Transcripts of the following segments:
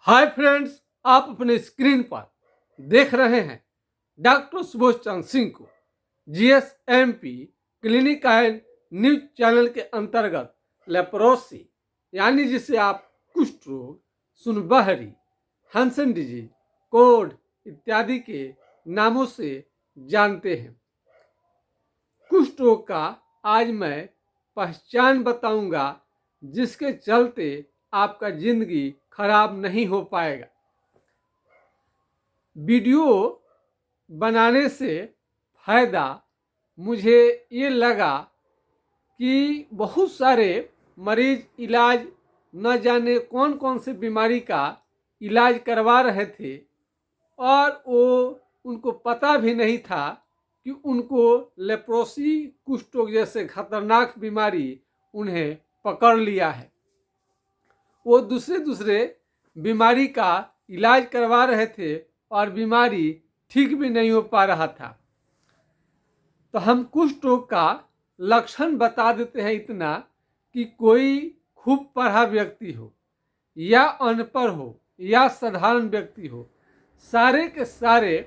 Hi friends, आप अपने screen पर देख रहे हैं डॉक्टर सुबोध चंद्र सिंह को जीएसएमपी क्लिनिक एंड न्यूज चैनल के अंतर्गत लेप्रोसी यानी जिसे आप कुष्ठ रोग, सुनबहरी, हंसन डिजीज, कोढ़ इत्यादि के नामों से जानते हैं। कुष्ठ रोग का आज मैं पहचान बताऊंगा जिसके चलते आपका जिंदगी खराब नहीं हो पाएगा। वीडियो बनाने से फायदा मुझे ये लगा कि बहुत सारे मरीज इलाज न जाने कौन कौन से बीमारी का इलाज करवा रहे थे और वो उनको पता भी नहीं था कि उनको लेप्रोसी कुष्ठ रोग जैसे खतरनाक बीमारी उन्हें पकड़ लिया है। वो दूसरे बीमारी का इलाज करवा रहे थे और बीमारी ठीक भी नहीं हो पा रहा था। तो हम कुष्ठ रोग का लक्षण बता देते हैं इतना कि कोई खूब पढ़ा व्यक्ति हो या अनपढ़ हो या साधारण व्यक्ति हो, सारे के सारे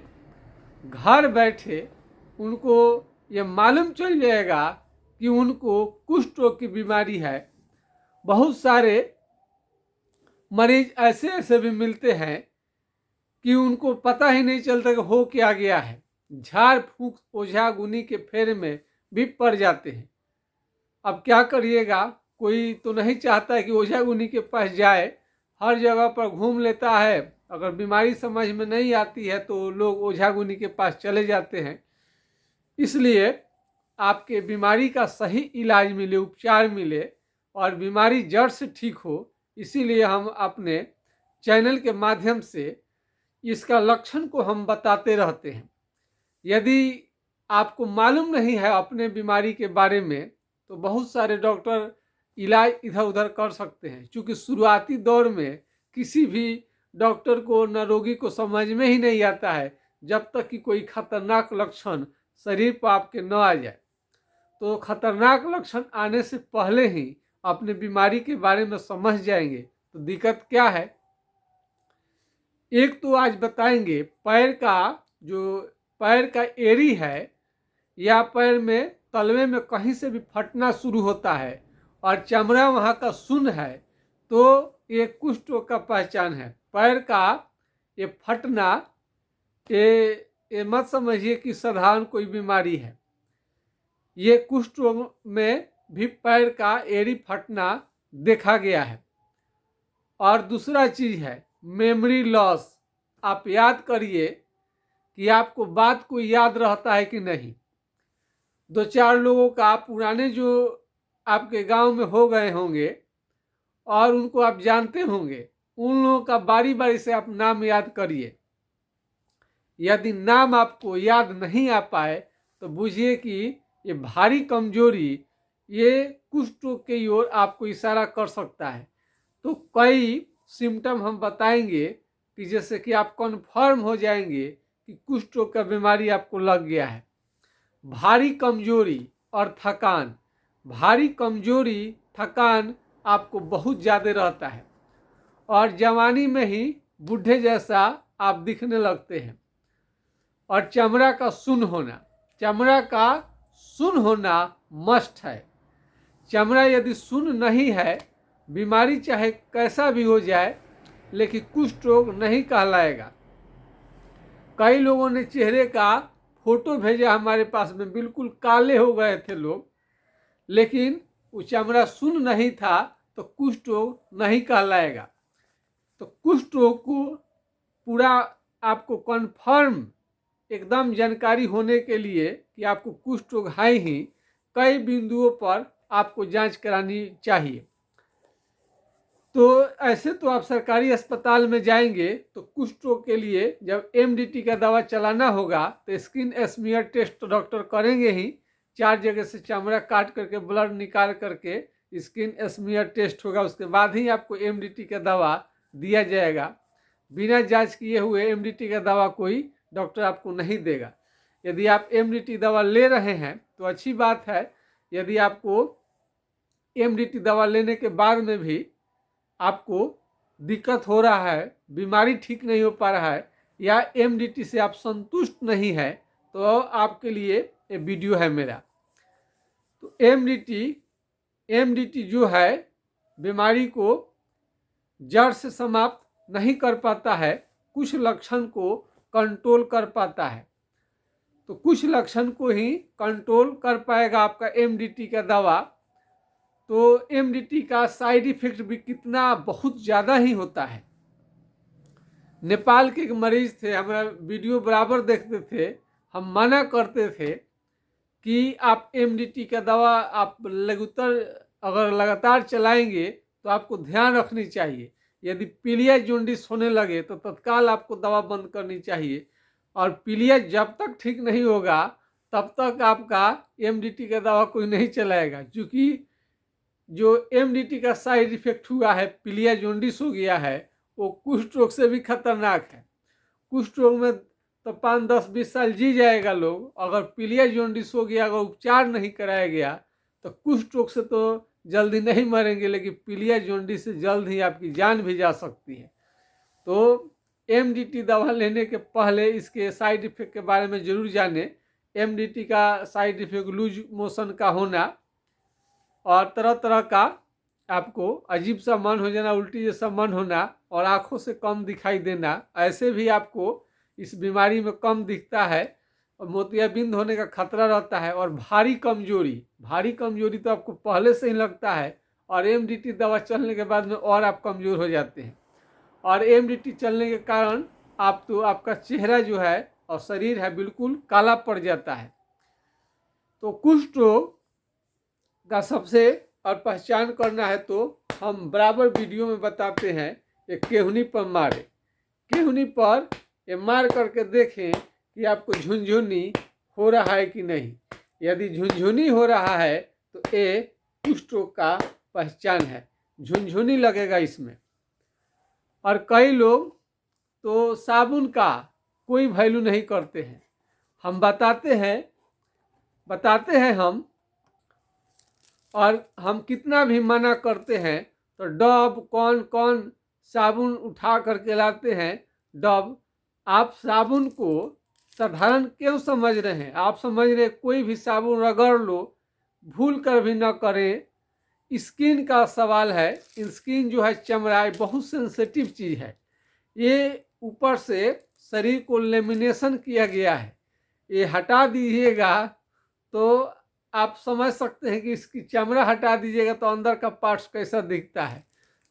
घर बैठे उनको ये मालूम चल जाएगा कि उनको कुष्ठ रोग की बीमारी है। बहुत सारे मरीज ऐसे भी मिलते हैं कि उनको पता ही नहीं चलता कि हो क्या गया है। झाड़ फूंक ओझा गुनी के फेरे में भी पड़ जाते हैं। अब क्या करिएगा, कोई तो नहीं चाहता है कि ओझा गुनी के पास जाए, हर जगह पर घूम लेता है। अगर बीमारी समझ में नहीं आती है तो लोग ओझा गुनी के पास चले जाते हैं। इसलिए आपके बीमारी का सही इलाज मिले, उपचार मिले और बीमारी जड़ से ठीक हो, इसीलिए हम अपने चैनल के माध्यम से इसका लक्षण को हम बताते रहते हैं। यदि आपको मालूम नहीं है अपने बीमारी के बारे में तो बहुत सारे डॉक्टर इलाज इधर उधर कर सकते हैं। क्योंकि शुरुआती दौर में किसी भी डॉक्टर को न रोगी को समझ में ही नहीं आता है जब तक कि कोई खतरनाक लक्षण शरीर पर आपके न आ जाए। तो खतरनाक लक्षण आने से पहले ही अपने बीमारी के बारे में समझ जाएंगे तो दिक्कत क्या है। एक तो आज बताएंगे पैर का एड़ी है या पैर में तलवे में कहीं से भी फटना शुरू होता है और चमड़ा वहाँ का सुन्न है तो ये कुष्ठ रोग का पहचान है। पैर का ये फटना ये मत समझिए कि साधारण कोई बीमारी है। ये कुष्ठ रोग में भी पैर का एड़ी फटना देखा गया है। और दूसरा चीज है मेमोरी लॉस। आप याद करिए कि आपको बात को याद रहता है कि नहीं। दो चार लोगों का पुराने जो आपके गांव में हो गए होंगे और उनको आप जानते होंगे, उन लोगों का बारी बारी से आप नाम याद करिए। यदि नाम आपको याद नहीं आ पाए तो बूझिए कि ये भारी कमजोरी ये कुष्ठ रोग की ओर आपको इशारा कर सकता है। तो कई सिम्टम हम बताएंगे कि जैसे कि आप कन्फर्म हो जाएंगे कि कुष्ठ रोग का बीमारी आपको लग गया है। भारी कमजोरी और थकान। भारी कमजोरी थकान आपको बहुत ज़्यादा रहता है और जवानी में ही बूढ़े जैसा आप दिखने लगते हैं। और चमड़ा का सुन्न होना। चमड़ा का सुन्न होना मस्ट है। चमड़ा यदि सुन्न नहीं है, बीमारी चाहे कैसा भी हो जाए लेकिन कुष्ठ रोग नहीं कहलाएगा। कई लोगों ने चेहरे का फोटो भेजा हमारे पास में, बिल्कुल काले हो गए थे लोग, लेकिन वो चमड़ा सुन्न नहीं था तो कुष्ठ रोग नहीं कहलाएगा। तो कुष्ठ रोग को पूरा आपको कन्फर्म एकदम जानकारी होने के लिए कि आपको कुष्ठ रोग है ही, कई बिंदुओं पर आपको जांच करानी चाहिए। तो ऐसे तो आप सरकारी अस्पताल में जाएंगे तो कुष्ठ रोग के लिए जब एमडीटी का दवा चलाना होगा तो स्किन स्मीयर टेस्ट तो डॉक्टर करेंगे ही। 4 जगह से चमड़ा काट करके ब्लड निकाल करके स्किन स्मीयर टेस्ट होगा, उसके बाद ही आपको एमडीटी का दवा दिया जाएगा। बिना जांच किए हुए एमडीटी का दवा कोई डॉक्टर आपको नहीं देगा। यदि आप एमडीटी दवा ले रहे हैं तो अच्छी बात है। यदि आपको एमडीटी दवा लेने के बाद में भी आपको दिक्कत हो रहा है, बीमारी ठीक नहीं हो पा रहा है, या एमडीटी से आप संतुष्ट नहीं है, तो आपके लिए ये वीडियो है मेरा। तो एमडीटी जो है बीमारी को जड़ से समाप्त नहीं कर पाता है, कुछ लक्षण को कंट्रोल कर पाता है। तो कुछ लक्षण को ही कंट्रोल कर पाएगा आपका एमडीटी का दवा। तो एमडीटी का साइड इफेक्ट भी कितना बहुत ज़्यादा ही होता है। नेपाल के एक मरीज थे, हमारा वीडियो बराबर देखते थे, हम मना करते थे कि आप एमडीटी का दवा आप अगर लगातार चलाएंगे तो आपको ध्यान रखनी चाहिए, यदि पीलिया जॉन्डिस होने लगे तो तत्काल आपको दवा बंद करनी चाहिए, और पीलिया जब तक ठीक नहीं होगा तब तक आपका एमडीटी का दवा कोई नहीं चलाएगा। क्योंकि जो एमडीटी का साइड इफेक्ट हुआ है, पीलिया जॉन्डिस हो गया है, वो कुष्ठ रोग से भी खतरनाक है। कुष्ठ रोग में तो 5, 10, 20 साल जी जाएगा लोग। अगर पीलिया जॉन्डिस हो गया, अगर उपचार नहीं कराया गया तो कुष्ठ रोग से तो जल्दी नहीं मरेंगे, लेकिन पीलिया जॉन्डिस से जल्द ही आपकी जान भी जा सकती है। तो एमडीटी दवा लेने के पहले इसके साइड इफेक्ट के बारे में जरूर जाने। एमडीटी का साइड इफेक्ट लूज मोशन का होना, और तरह तरह का आपको अजीब सा मन हो जाना, उल्टी जैसा मन होना, और आंखों से कम दिखाई देना, ऐसे भी आपको इस बीमारी में कम दिखता है, और मोतियाबिंद होने का खतरा रहता है। और भारी कमजोरी तो आपको पहले से ही लगता है, और एमडीटी दवा चलने के बाद में और आप कमज़ोर हो जाते हैं। और एमडीटी चलने के कारण आपका चेहरा जो है और शरीर है बिल्कुल काला पड़ जाता है। तो कुष्ठ रोग का सबसे और पहचान करना है तो हम बराबर वीडियो में बताते हैं। एक केहुनी पर मारे, केहुनी पर ये मार करके देखें कि आपको झुनझुनी हो रहा है कि नहीं। यदि झुनझुनी हो रहा है तो ये कुष्ठ रोग का पहचान है, झुनझुनी लगेगा इसमें। और कई लोग तो साबुन का कोई वैल्यू नहीं करते हैं। हम बताते हैं हम, और हम कितना भी मना करते हैं तो डब कौन साबुन उठा करके लाते हैं। डब, आप साबुन को साधारण क्यों समझ रहे हैं? आप समझ रहे कोई भी साबुन रगड़ लो, भूल कर भी न करें। स्किन का सवाल है, स्किन जो है चमड़ा बहुत सेंसिटिव चीज़ है। ये ऊपर से शरीर को लेमिनेशन किया गया है, ये हटा दीजिएगा तो आप समझ सकते हैं कि इसकी चमड़ा हटा दीजिएगा तो अंदर का पार्ट्स कैसा दिखता है।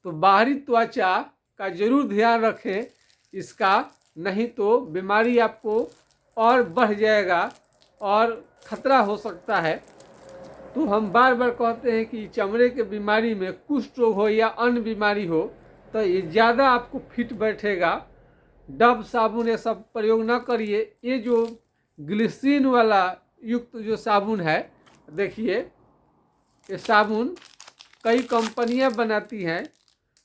तो बाहरी त्वचा का जरूर ध्यान रखें इसका, नहीं तो बीमारी आपको और बढ़ जाएगा और खतरा हो सकता है। तो हम बार बार कहते हैं कि चमड़े के बीमारी में कुष्ठ रोग हो या अन्य बीमारी हो तो ये ज़्यादा आपको फिट बैठेगा। डब साबुन ये सब प्रयोग ना करिए। ये जो ग्लिसरीन वाला युक्त जो साबुन है, देखिए ये साबुन कई कंपनियां बनाती हैं।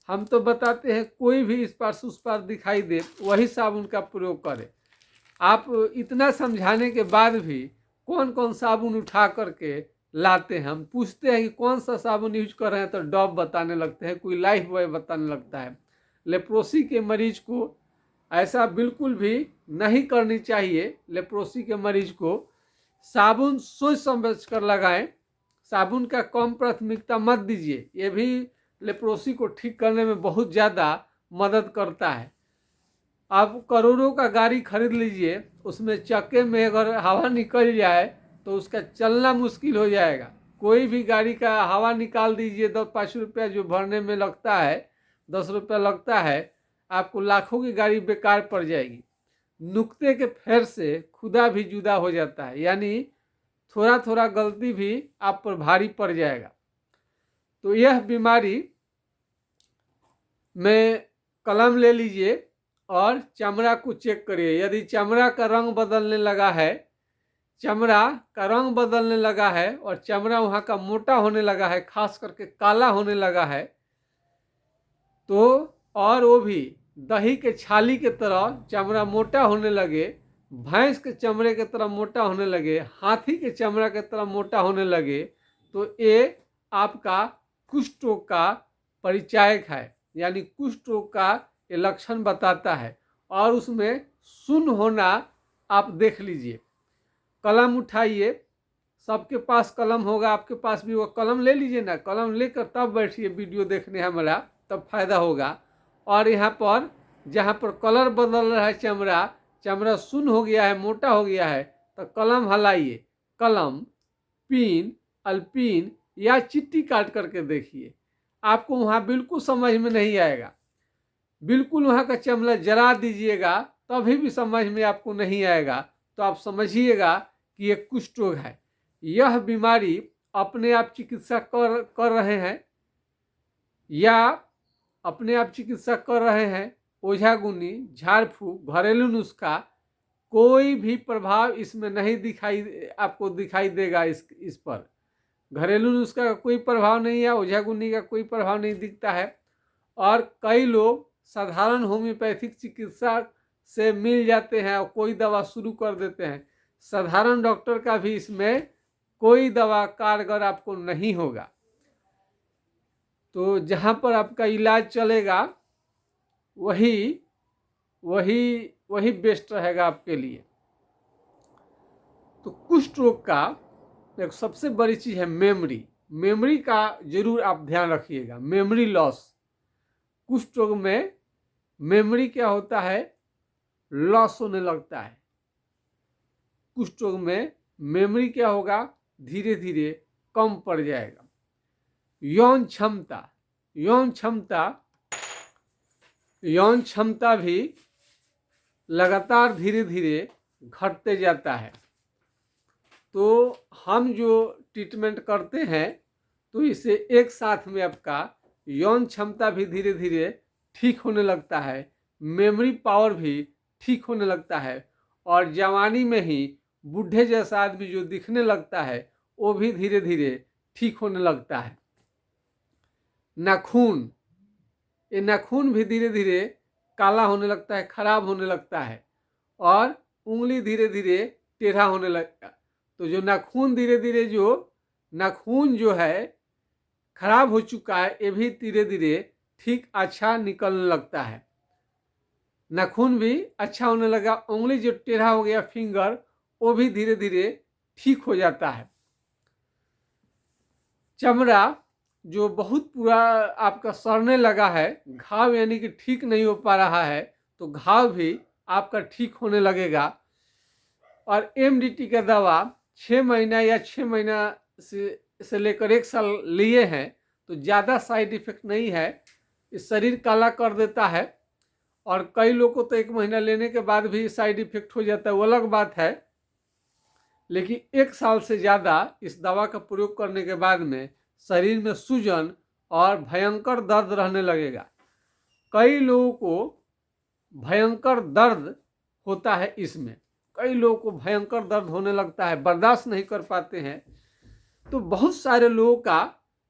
हम तो बताते हैं कोई भी इस पार उस पार दिखाई दे वही साबुन का प्रयोग करें। आप इतना समझाने के बाद भी कौन कौन साबुन उठा करके लाते हैं। हम पूछते हैं कि कौन सा साबुन यूज कर रहे हैं तो डब बताने लगते हैं, कोई लाइफ बॉय बताने लगता है। लेप्रोसी के मरीज को ऐसा बिल्कुल भी नहीं करनी चाहिए। लेप्रोसी के मरीज को साबुन सोच समझ कर लगाएं, साबुन का कम प्राथमिकता मत दीजिए। ये भी लेप्रोसी को ठीक करने में बहुत ज़्यादा मदद करता है। आप करोड़ों का गाड़ी खरीद लीजिए, उसमें चक्के में अगर हवा निकल जाए तो उसका चलना मुश्किल हो जाएगा। कोई भी गाड़ी का हवा निकाल दीजिए, 10-5 रुपया जो भरने में लगता है, 10 रुपया लगता है, आपको लाखों की गाड़ी बेकार पड़ जाएगी। नुक्ते के फेर से खुदा भी जुदा हो जाता है, यानी थोड़ा थोड़ा गलती भी आप पर भारी पड़ जाएगा। तो यह बीमारी में कलम ले लीजिए और चमड़ा को चेक करिए। यदि चमड़ा का रंग बदलने लगा है, चमड़ा का रंग बदलने लगा है और चमड़ा वहाँ का मोटा होने लगा है, खास करके काला होने लगा है, तो और वो भी दही के छाली के तरह चमड़ा मोटा होने लगे, भैंस के चमड़े के तरह मोटा होने लगे, हाथी के चमड़ा के तरह मोटा होने लगे, तो ये आपका कुष्ठ रोग का परिचायक है। यानी कुष्ठ रोग का ये लक्षण बताता है। और उसमें शून्य होना आप देख लीजिए। कलम उठाइए, सबके पास कलम होगा, आपके पास भी वो कलम ले लीजिए ना, कलम लेकर तब बैठिए वीडियो देखने हमारा, तब फायदा होगा। और यहाँ पर जहाँ पर कलर बदल रहा है, चमड़ा शून्य हो गया है, मोटा हो गया है, तो कलम हलाइए, कलम, पिन, अल्पिन या चिट्ठी काट करके देखिए, आपको वहाँ बिल्कुल समझ में नहीं आएगा। बिल्कुल वहाँ का चमड़ा जला दीजिएगा तभी भी समझ में आपको नहीं आएगा, तो आप समझिएगा कि ये कुष्ठ रोग है। यह बीमारी अपने आप चिकित्सा कर रहे हैं या अपने आप चिकित्सा कर रहे हैं, ओझा गुनी, झाड़ फूक, घरेलू नुस्खा, कोई भी प्रभाव इसमें नहीं आपको दिखाई देगा। इस पर घरेलू नुस्खा का कोई प्रभाव नहीं है, ओझा गुनी का कोई प्रभाव नहीं दिखता है। और कई लोग साधारण होम्योपैथिक चिकित्सा से मिल जाते हैं और कोई दवा शुरू कर देते हैं। साधारण डॉक्टर का भी इसमें कोई दवा कारगर आपको नहीं होगा। तो जहाँ पर आपका इलाज चलेगा वही बेस्ट रहेगा आपके लिए। तो कुष्ठ रोग का एक सबसे बड़ी चीज़ है मेमोरी का जरूर आप ध्यान रखिएगा। मेमोरी लॉस, कुष्ठ रोग में मेमोरी क्या होता है, लॉस होने लगता है। कुष्ठ रोग में मेमोरी क्या होगा, धीरे धीरे कम पड़ जाएगा। यौन क्षमता भी लगातार धीरे धीरे घटते जाता है। तो हम जो ट्रीटमेंट करते हैं तो इसे एक साथ में आपका यौन क्षमता भी धीरे धीरे ठीक होने लगता है, मेमोरी पावर भी ठीक होने लगता है, और जवानी में ही बूढ़े जैसा आदमी जो दिखने लगता है वो भी धीरे धीरे ठीक होने लगता है। नाखून भी धीरे धीरे काला होने लगता है, खराब होने लगता है, और उंगली धीरे धीरे टेढ़ा होने लगता है। तो जो नाखून जो है खराब हो चुका है, ये भी धीरे धीरे ठीक अच्छा निकलने लगता है। नाखून भी अच्छा होने लगा, उंगली जो टेढ़ा हो गया फिंगर, वो भी धीरे धीरे ठीक हो जाता है। चमड़ा जो बहुत पूरा आपका सड़ने लगा है, घाव यानी कि ठीक नहीं हो पा रहा है, तो घाव भी आपका ठीक होने लगेगा। और एमडीटी का दवा 6 महीना या 6 महीना से लेकर 1 साल लिए हैं तो ज़्यादा साइड इफेक्ट नहीं है। इस शरीर काला कर देता है, और कई लोगों को तो 1 महीना लेने के बाद भी साइड इफेक्ट हो जाता है, वो अलग बात है। लेकिन 1 साल से ज़्यादा इस दवा का प्रयोग करने के बाद में शरीर में सूजन और भयंकर दर्द रहने लगेगा। कई लोगों को भयंकर दर्द होता है, इसमें कई लोगों को भयंकर दर्द होने लगता है, बर्दाश्त नहीं कर पाते हैं। तो बहुत सारे लोगों का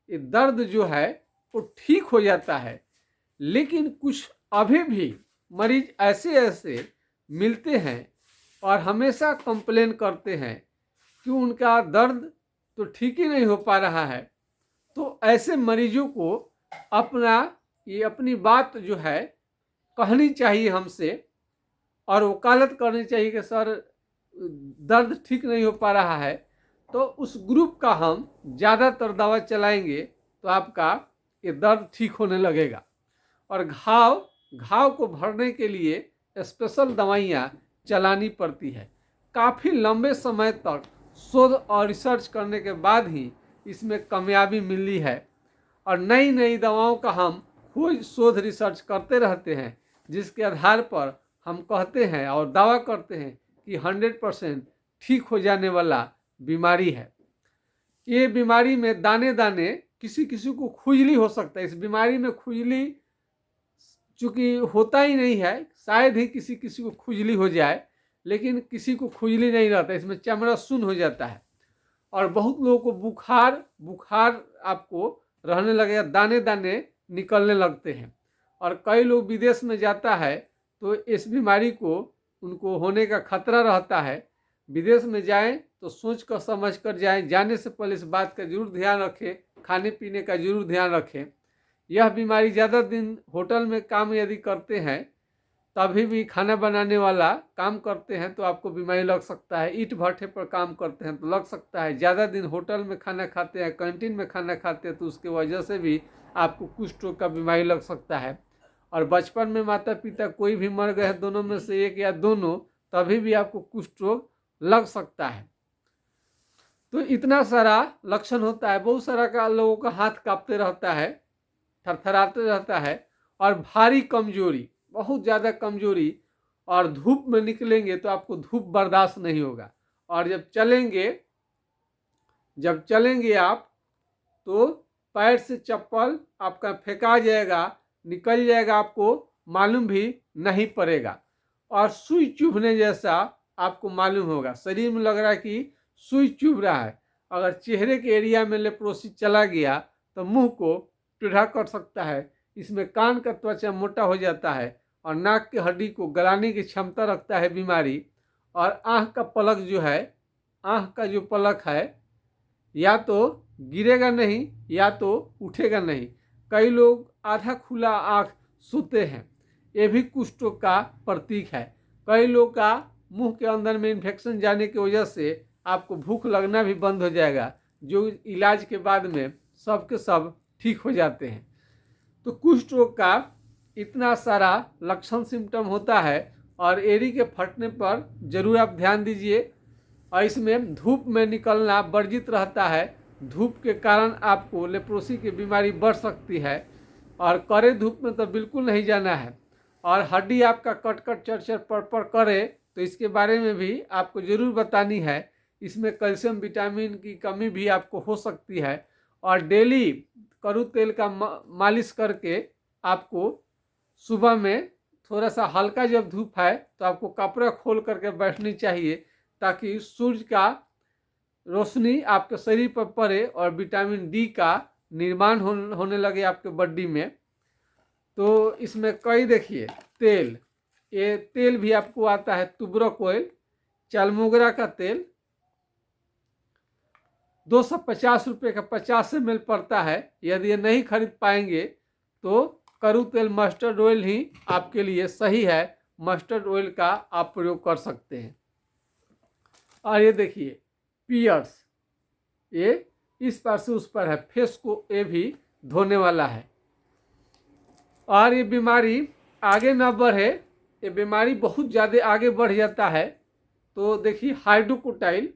ये दर्द जो है वो ठीक हो जाता है। लेकिन कुछ अभी भी मरीज ऐसे मिलते हैं और हमेशा कंप्लेन करते हैं कि उनका दर्द तो ठीक ही नहीं हो पा रहा है। तो ऐसे मरीजों को अपनी बात जो है कहनी चाहिए हमसे, और वकालत करनी चाहिए कि सर दर्द ठीक नहीं हो पा रहा है, तो उस ग्रुप का हम ज़्यादातर दवा चलाएंगे तो आपका ये दर्द ठीक होने लगेगा। और घाव को भरने के लिए स्पेशल दवाइयाँ चलानी पड़ती है। काफ़ी लंबे समय तक शोध और रिसर्च करने के बाद ही इसमें कामयाबी मिली है, और नई नई दवाओं का हम खोज शोध रिसर्च करते रहते हैं, जिसके आधार पर हम कहते हैं और दावा करते हैं कि 100% ठीक हो जाने वाला बीमारी है। ये बीमारी में दाने दाने किसी को खुजली हो सकता है। इस बीमारी में खुजली चूँकि होता ही नहीं है, शायद ही किसी को खुजली हो जाए, लेकिन किसी को खुजली नहीं रहता, इसमें चमड़ा शून्य हो जाता है। और बहुत लोगों को बुखार आपको रहने लगेगा, दाने दाने निकलने लगते हैं। और कई लोग विदेश में जाता है तो इस बीमारी को उनको होने का खतरा रहता है। विदेश में जाएं तो सोच कर समझ कर जाएं, जाने से पहले इस बात का जरूर ध्यान रखें, खाने पीने का जरूर ध्यान रखें। यह बीमारी ज़्यादा दिन होटल में काम यदि करते हैं, तभी भी खाना बनाने वाला काम करते हैं तो आपको बीमारी लग सकता है। ईंट भट्ठे पर काम करते हैं तो लग सकता है। ज़्यादा दिन होटल में खाना खाते हैं, कैंटीन में खाना खाते हैं तो उसके वजह से भी आपको कुष्ठ रोग का बीमारी लग सकता है। और बचपन में माता पिता कोई भी मर गए, दोनों में से एक या दोनों, तभी भी आपको कुष्ठ रोग लग सकता है। तो इतना सारा लक्षण होता है। बहुत सारा का लोगों का हाथ कांपते रहता है, थरथराते रहता है, और भारी कमजोरी, बहुत ज़्यादा कमजोरी, और धूप में निकलेंगे तो आपको धूप बर्दाश्त नहीं होगा। और जब चलेंगे आप तो पैर से चप्पल आपका फेंका जाएगा, निकल जाएगा, आपको मालूम भी नहीं पड़ेगा। और सुई चुभने जैसा आपको मालूम होगा, शरीर में लग रहा है कि सुई चुभ रहा है। अगर चेहरे के एरिया में लेप्रोसी चला गया तो मुंह को टेढ़ा कर सकता है। इसमें कान का त्वचा मोटा हो जाता है और नाक की हड्डी को गलाने की क्षमता रखता है बीमारी। और आँख का पलक जो है, आँख का जो पलक है, या तो गिरेगा नहीं या तो उठेगा नहीं। कई लोग आधा खुला आँख सोते हैं, ये भी कुष्ठ का प्रतीक है। कई लोग का मुंह के अंदर में इन्फेक्शन जाने की वजह से आपको भूख लगना भी बंद हो जाएगा, जो इलाज के बाद में सब के सब ठीक हो जाते हैं। तो कुष्ठ रोग का इतना सारा लक्षण सिम्टम होता है, और एड़ी के फटने पर जरूर आप ध्यान दीजिए। और इसमें धूप में निकलना वर्जित रहता है। धूप के कारण आपको लेप्रोसी की बीमारी बढ़ सकती है, और कड़े धूप में तो बिल्कुल नहीं जाना है। और हड्डी आपका कट कट चरचर पर करे तो इसके बारे में भी आपको ज़रूर बतानी है। इसमें कैल्शियम विटामिन की कमी भी आपको हो सकती है। और डेली कड़ू तेल का मालिश करके आपको सुबह में थोड़ा सा हल्का जब धूप है तो आपको कपड़ा खोल करके बैठनी चाहिए, ताकि सूर्य का रोशनी आपके शरीर पर पड़े और विटामिन डी का निर्माण होने लगे आपके बॉडी में। तो इसमें कई देखिए तेल, ये तेल भी आपको आता है, तुबरक ऑयल, चालमोगरा का तेल 250 रुपये का 50 ml पड़ता है। यदि ये नहीं खरीद पाएंगे तो कड़ू तेल मस्टर्ड ऑयल ही आपके लिए सही है। मस्टर्ड ऑयल का आप प्रयोग कर सकते हैं। और ये देखिए पियर्स, ये इस पार से उस पर है, फेस को ये भी धोने वाला है। और ये बीमारी आगे ना बढ़े, ये बीमारी बहुत ज़्यादा आगे बढ़ जाता है तो देखिए हाइड्रोकोटाइल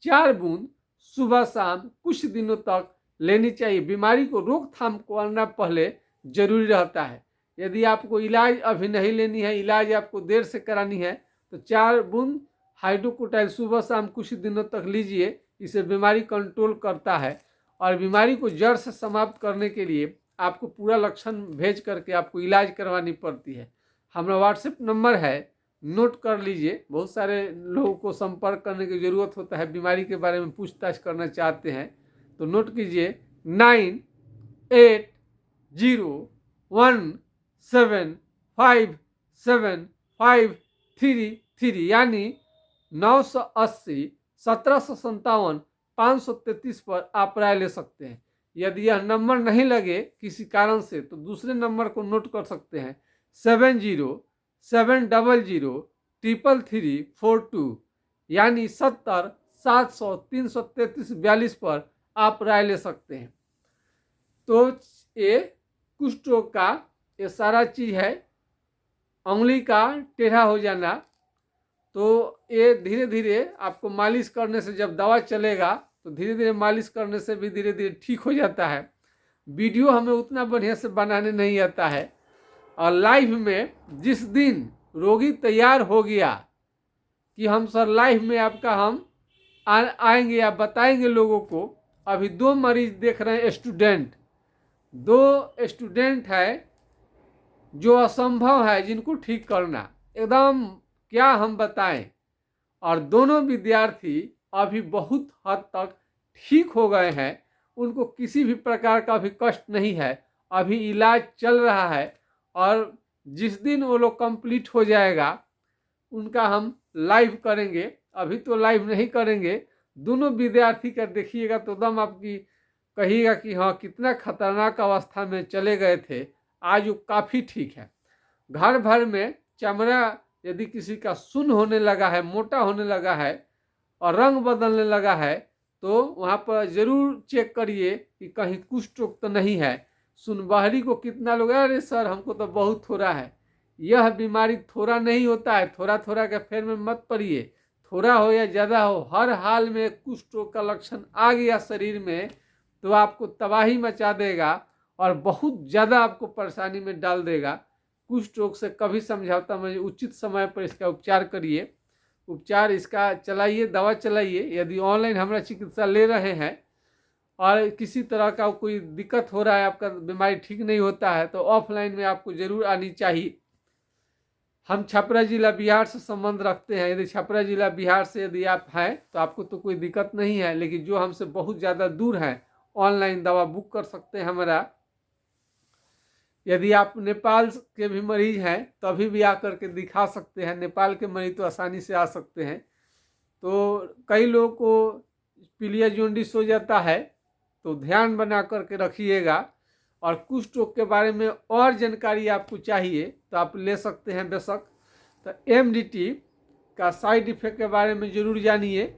4 बूंद सुबह शाम कुछ दिनों तक लेनी चाहिए। बीमारी को रोकथाम करना पहले जरूरी रहता है। यदि आपको इलाज अभी नहीं लेनी है, इलाज आपको देर से करानी है, तो 4 बूंद हाइड्रोकोटाइल सुबह शाम कुछ दिनों तक लीजिए। इसे बीमारी कंट्रोल करता है। और बीमारी को जड़ से समाप्त करने के लिए आपको पूरा लक्षण भेज करके आपको इलाज करवानी पड़ती है। हमारा व्हाट्सएप नंबर है, नोट कर लीजिए। बहुत सारे लोगों को संपर्क करने की ज़रूरत होता है, बीमारी के बारे में पूछताछ करना चाहते हैं, तो नोट कीजिए 9801757533, यानी 980 1757 533 पर आप राय ले सकते हैं। यदि यह नंबर नहीं लगे किसी कारण से तो दूसरे नंबर को नोट कर सकते हैं 7070333342, यानी 70 700 333 42 पर आप राय ले सकते हैं। तो ये कुष्ठ रोग का ये सारा चीज़ है। उंगली का टेढ़ा हो जाना, तो ये धीरे धीरे आपको मालिश करने से, जब दवा चलेगा तो धीरे धीरे मालिश करने से भी धीरे धीरे ठीक हो जाता है। वीडियो हमें उतना बढ़िया से बनाने नहीं आता है। और लाइव में जिस दिन रोगी तैयार हो गया कि हम सर लाइव में आपका हम आएंगे या बताएंगे लोगों को, अभी 2 मरीज देख रहे हैं, दो स्टूडेंट है जो असंभव है जिनको ठीक करना, एकदम क्या हम बताएं। और दोनों विद्यार्थी अभी बहुत हद तक ठीक हो गए हैं, उनको किसी भी प्रकार का भी कष्ट नहीं है, अभी इलाज चल रहा है। और जिस दिन वो लोग कंप्लीट हो जाएगा उनका हम लाइव करेंगे, अभी तो लाइव नहीं करेंगे। दोनों विद्यार्थी का देखिएगा तो एकदम आपकी कहिएगा कि हाँ कितना खतरनाक अवस्था में चले गए थे, आज वो काफ़ी ठीक है। घर भर में चमड़ा यदि किसी का सुन्न होने लगा है, मोटा होने लगा है और रंग बदलने लगा है, तो वहाँ पर ज़रूर चेक करिए कि कहीं कुष्ठ रोग तो नहीं है। सुनबहरी को कितना लोग, अरे सर हमको तो बहुत थोड़ा है। यह बीमारी थोड़ा नहीं होता है, थोड़ा थोड़ा के फेर में मत पड़िए। थोड़ा हो या ज़्यादा हो, हर हाल में कुष्ठ रोग का लक्षण आ गया शरीर में तो आपको तबाही मचा देगा और बहुत ज़्यादा आपको परेशानी में डाल देगा। कुष्ठ रोग से कभी समझौता में, उचित समय पर इसका उपचार करिए, उपचार इसका चलाइए, दवा चलाइए। यदि ऑनलाइन हमारा चिकित्सा ले रहे हैं और किसी तरह का कोई दिक्कत हो रहा है, आपका बीमारी ठीक नहीं होता है, तो ऑफलाइन में आपको ज़रूर आनी चाहिए। हम छपरा जिला बिहार से संबंध रखते हैं। यदि छपरा जिला बिहार से यदि आप हैं तो आपको तो कोई दिक्कत नहीं है, लेकिन जो हमसे बहुत ज़्यादा दूर हैं, ऑनलाइन दवा बुक कर सकते हैं हमारा। यदि आप नेपाल के भी मरीज हैं तो अभी भी आकर के दिखा सकते हैं। नेपाल के मरीज तो आसानी से आ सकते हैं। तो कई लोगों को पीलिया जॉन्डिस हो जाता है, तो ध्यान बना करके रखिएगा। और कुष्ठ रोग के बारे में और जानकारी आपको चाहिए तो आप ले सकते हैं बेशक। तो एमडीटी का साइड इफेक्ट के बारे में ज़रूर जानिए,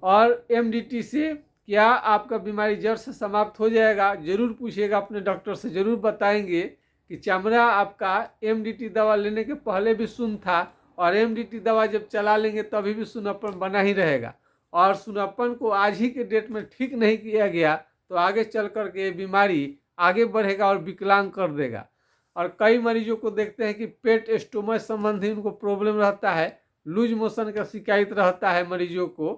और एमडीटी से क्या आपका बीमारी जड़ से समाप्त हो जाएगा, ज़रूर पूछिएगा अपने डॉक्टर से। ज़रूर बताएंगे कि चमड़ा आपका एमडीटी दवा लेने के पहले भी सुन्न था, और एमडीटी दवा जब चला लेंगे तभी भी सुन्नापन बना ही रहेगा। और सुन्नापन को आज ही के डेट में ठीक नहीं किया गया तो आगे चल कर के ये बीमारी आगे बढ़ेगा और विकलांग कर देगा। और कई मरीजों को देखते हैं कि पेट स्टोमच संबंधी उनको प्रॉब्लम रहता है, लूज मोशन का शिकायत रहता है मरीजों को,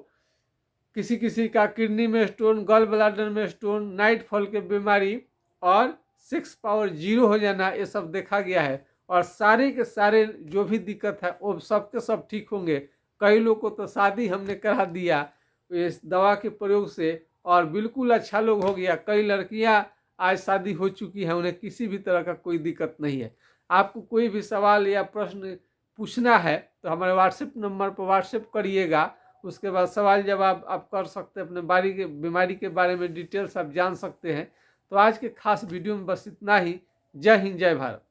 किसी किसी का किडनी में स्टोन, गल ब्लाडर में स्टोन, नाइट फॉल की बीमारी और सेक्स पावर जीरो हो जाना, ये सब देखा गया है। और सारे के सारे जो भी दिक्कत है वो सब के सब ठीक होंगे। कई लोग को तो शादी हमने करा दिया इस दवा के प्रयोग से और बिल्कुल अच्छा लोग हो गया। कई लड़कियां आज शादी हो चुकी हैं, उन्हें किसी भी तरह का कोई दिक्कत नहीं है। आपको कोई भी सवाल या प्रश्न पूछना है तो हमारे व्हाट्सएप नंबर पर व्हाट्सएप करिएगा। उसके बाद सवाल जवाब आप कर सकते हैं, अपने बीमारी के बारे में डिटेल्स आप जान सकते हैं। तो आज के खास वीडियो में बस इतना ही। जय हिंद, जय भारत।